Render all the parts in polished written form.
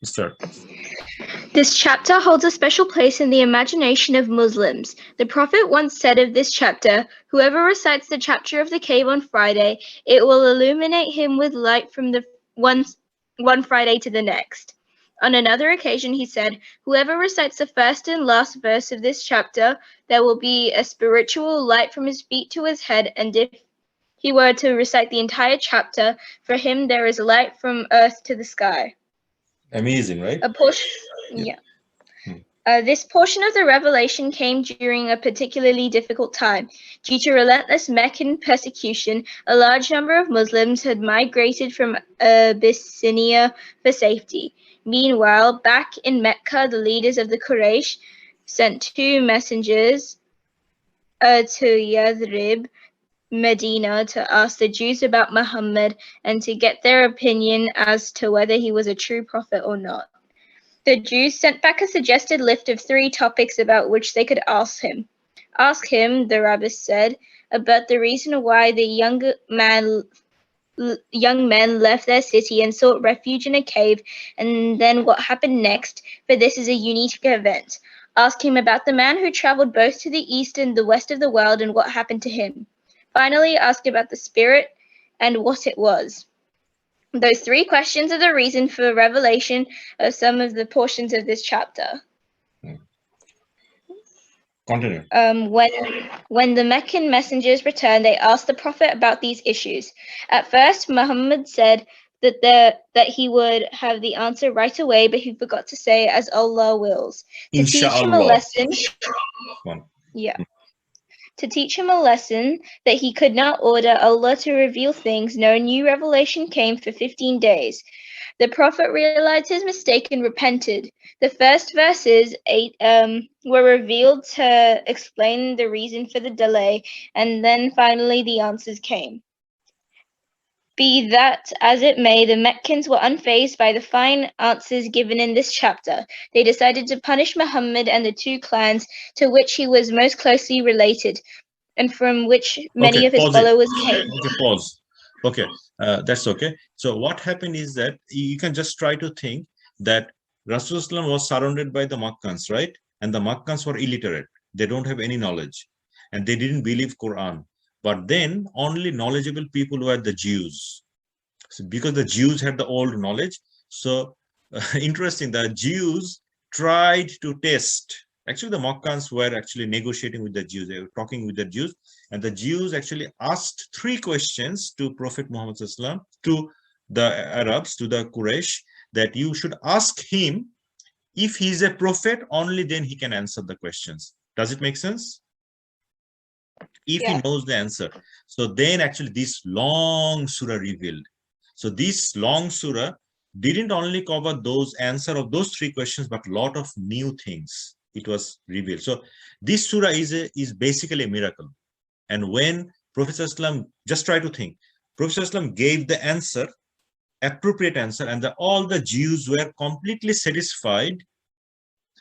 Start. This chapter holds a special place in the imagination of Muslims. The Prophet once said of this chapter, "Whoever recites the chapter of the cave on Friday, it will illuminate him with light from the one Friday to the next." On another occasion, he said, "Whoever recites the first and last verse of this chapter, there will be a spiritual light from his feet to his head, and if he were to recite the entire chapter, for him there is light from earth to the sky." Amazing, right? A portion, Yeah. yeah. This portion of the revelation came during a particularly difficult time. Due to relentless Meccan persecution, a large number of Muslims had migrated from Abyssinia for safety. Meanwhile, back in Mecca, the leaders of the Quraysh sent two messengers to Yathrib, Medina, to ask the Jews about Muhammad and to get their opinion as to whether he was a true prophet or not. The Jews sent back a suggested list of 3 topics about which they could ask him. Ask him, the rabbis said, about the reason why the young men left their city and sought refuge in a cave, and then what happened next, for this is a unique event. Ask him about the man who traveled both to the east and the west of the world and what happened to him. Finally, ask about the spirit and what it was. Those 3 questions are the reason for revelation of some of the portions of this chapter. Continue. When the Meccan messengers returned, they asked the Prophet about these issues. At first, Muhammad said that he would have the answer right away, but he forgot to say, "As Allah wills." To teach him a lesson. Yeah. To teach him a lesson that he could not order Allah to reveal things, no new revelation came for 15 days. The Prophet realized his mistake and repented. The first verses were revealed to explain the reason for the delay, and then finally the answers came. Be that as it may, the Meccans were unfazed by the fine answers given in this chapter. They decided to punish Muhammad and the 2 clans to which he was most closely related, and from which many of his followers came. Okay, pause. Okay, that's okay. So what happened is that you can just try to think that Rasulullah was surrounded by the Makkans, right? And the Makkans were illiterate. They don't have any knowledge, and they didn't believe Quran. But then only knowledgeable people were the Jews. So because the Jews had the old knowledge, so interesting, the Jews tried to test. Actually, the Makkans were actually negotiating with the Jews. They were talking with the Jews, and the Jews actually asked 3 questions to Prophet Muhammad Sallallahu Alaihi Wasallam, to the Arabs, to the Quraysh, that you should ask him if he is a prophet, only then he can answer the questions. Does it make sense? If he knows the answer. So then actually this long surah revealed. So this long surah didn't only cover those answer of those 3 questions, but a lot of new things it was revealed. So this surah is basically a miracle. And when Prophet ﷺ, just try to think, Prophet ﷺ gave the answer, appropriate answer, and all the Jews were completely satisfied.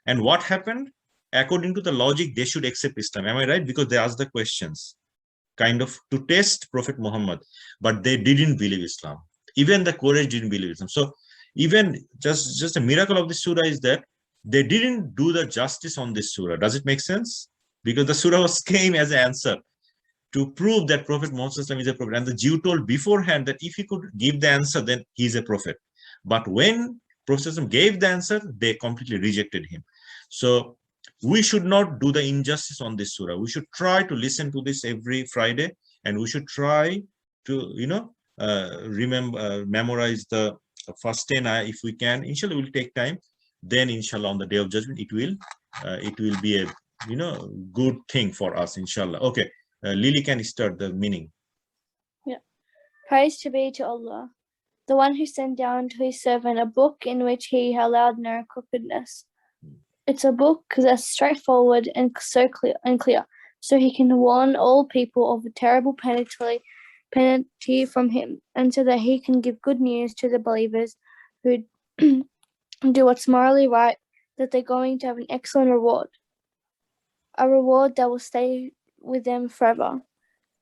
And what happened? According to the logic, they should accept Islam. Am I right? Because they asked the questions, kind of to test Prophet Muhammad, but they didn't believe Islam. Even the Quraysh didn't believe Islam. So even just a miracle of this surah is that they didn't do the justice on this surah. Does it make sense? Because the surah was came as an answer to prove that Prophet Muhammad is a prophet. And the Jew told beforehand that if he could give the answer, then he is a prophet. But when Prophet gave the answer, they completely rejected him. So we should not do the injustice on this surah. We should try to listen to this every Friday, and we should try to, memorize the first 10 if we can. Inshallah, will take time. Then, inshallah, on the day of judgment, it will be a good thing for us, inshallah. Okay, Lily can start the meaning. Yeah. Praise to be to Allah, the one who sent down to his servant a book in which he allowed no crookedness. It's a book that's straightforward and so clear, so he can warn all people of a terrible penalty from him, and so that he can give good news to the believers who do what's morally right, that they're going to have an excellent reward, a reward that will stay with them forever.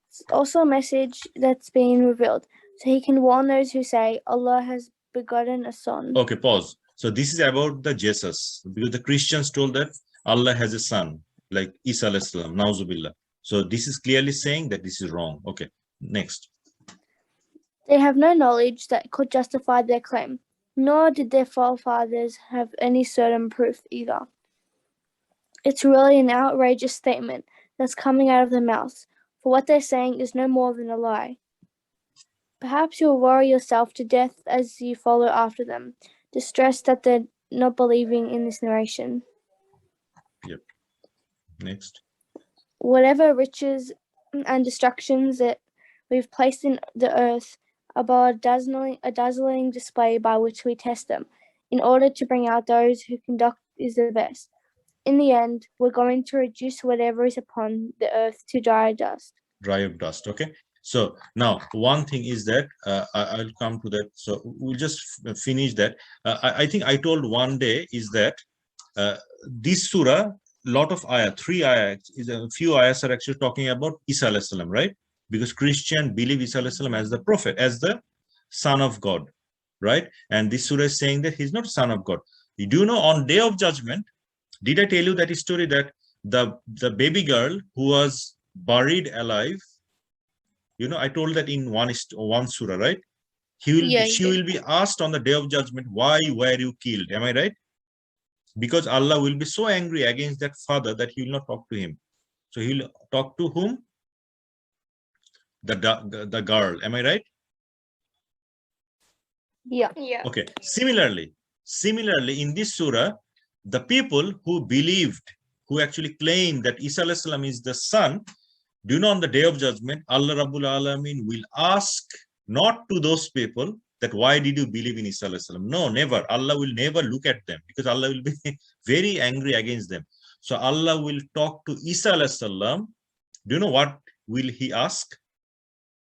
It's also a message that's been revealed, so he can warn those who say Allah has begotten a son. Okay, pause. So this is about the Jesus, because the Christians told that Allah has a son, like Isa alayhi salam, Nauzubillah. So this is clearly saying that this is wrong. Okay, next. They have no knowledge that could justify their claim, nor did their forefathers have any certain proof either. It's really an outrageous statement that's coming out of their mouths, for what they're saying is no more than a lie. Perhaps you'll worry yourself to death as you follow after them, distressed that they're not believing in this narration. Yep. Next. Whatever riches and destructions that we've placed in the earth above a dazzling display by which we test them, in order to bring out those who conduct is the best. In the end, we're going to reduce whatever is upon the earth to dry dust. Dry up dust. Okay. So now one thing is that I'll come to that. So we'll just finish that. I think I told one day is that this surah, lot of ayah, 3 ayah, is a few ayahs are actually talking about Isa alayhi salam, right? Because Christian believe Isa alayhi salam as the prophet, as the son of God, right? And this surah is saying that he's not son of God. You do know on day of judgment, did I tell you that story that the baby girl who was buried alive, you know, I told that in one surah, right? She will be asked on the day of judgment, why were you killed? Am I right? Because Allah will be so angry against that father that he will not talk to him. So he will talk to whom? The girl. Am I right? Yeah. Okay. Similarly, in this surah, the people who believed, who actually claimed that Isa alayhi salam is the son, do you know on the day of judgment, Allah Rabbul Alameen will ask not to those people that why did you believe in Isa alayhi salam? No, never. Allah will never look at them because Allah will be very angry against them. So Allah will talk to Isa alayhi salam. Do you know what will he ask?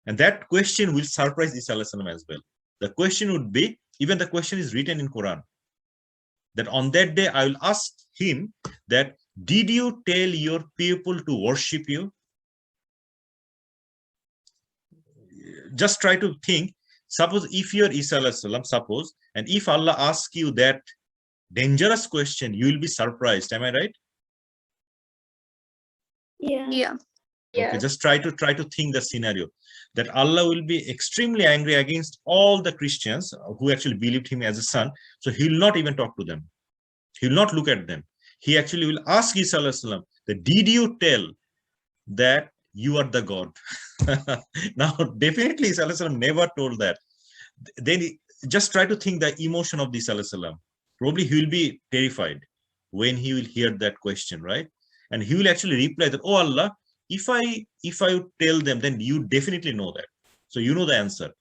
And that question will surprise Isa alayhi salam as well. The question would be, even the question is written in Quran, that on that day I will ask him that, did you tell your people to worship you? Just try to think, suppose if you're Isa alayhi salam, suppose, and if Allah asks you that dangerous question, you will be surprised. Am I right? Yeah. Okay, just try to think the scenario that Allah will be extremely angry against all the Christians who actually believed him as a son. So he will not even talk to them. He will not look at them. He actually will ask Isa alayhi salam that, did you tell that you are the God? Now, definitely Isa alayhi salam never told that. Then just try to think the emotion of Isa alayhi salam. Probably he will be terrified when he will hear that question, right? And he will actually reply that, oh Allah, if I tell them, then you definitely know that. So you know the answer.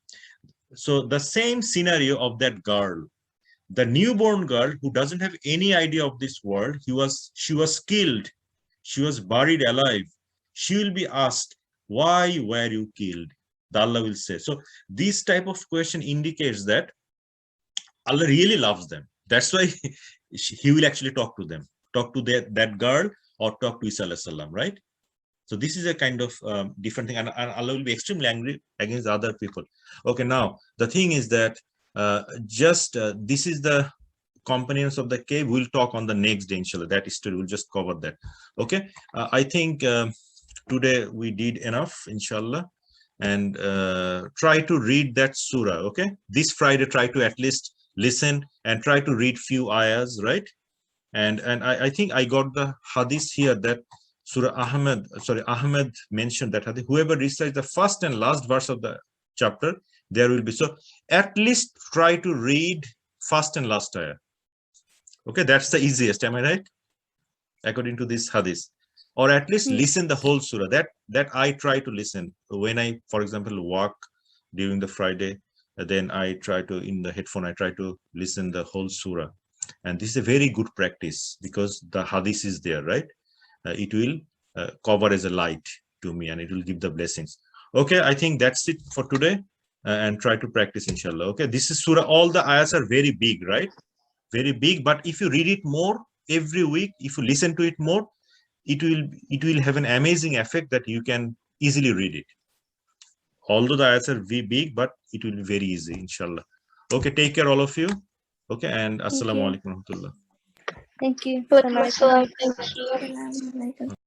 So the same scenario of that girl, the newborn girl who doesn't have any idea of this world, she was killed, she was buried alive. She will be asked, why were you killed? The Allah will say. So this type of question indicates that Allah really loves them. That's why he will actually talk to them, talk to that girl, or talk to Isa alayhi salam, right? So this is a kind of different thing, and Allah will be extremely angry against other people. Okay, now the thing is that this is the companions of the cave. We'll talk on the next day, inshallah. That story, we'll just cover that. Okay, I think today we did enough, inshallah, and try to read that surah. Okay, this Friday, try to at least listen and try to read few ayahs, right? And I think I got the hadith here that Ahmed mentioned that hadith. Whoever recites the first and last verse of the chapter, there will be. So at least try to read first and last ayah. Okay, that's the easiest. Am I right? According to this hadith, or at least listen the whole surah. That I try to listen when I, for example, walk during the Friday. Then I try to, in the headphone, I try to listen the whole surah. And this is a very good practice because the hadith is there, right? It will cover as a light to me and it will give the blessings. Okay, I think that's it for today, and try to practice, inshallah. Okay, this is surah. All the ayahs are very big, right? Very big. But if you read it more every week, if you listen to it more, it will have an amazing effect that you can easily read it. Although the ayahs are very big, but it will be very easy, inshallah. Okay, take care, all of you. Okay, and assalamu you. alaikum warahmatullah. Thank you. Walaikum assalam. Thank you. Assalamualaikum.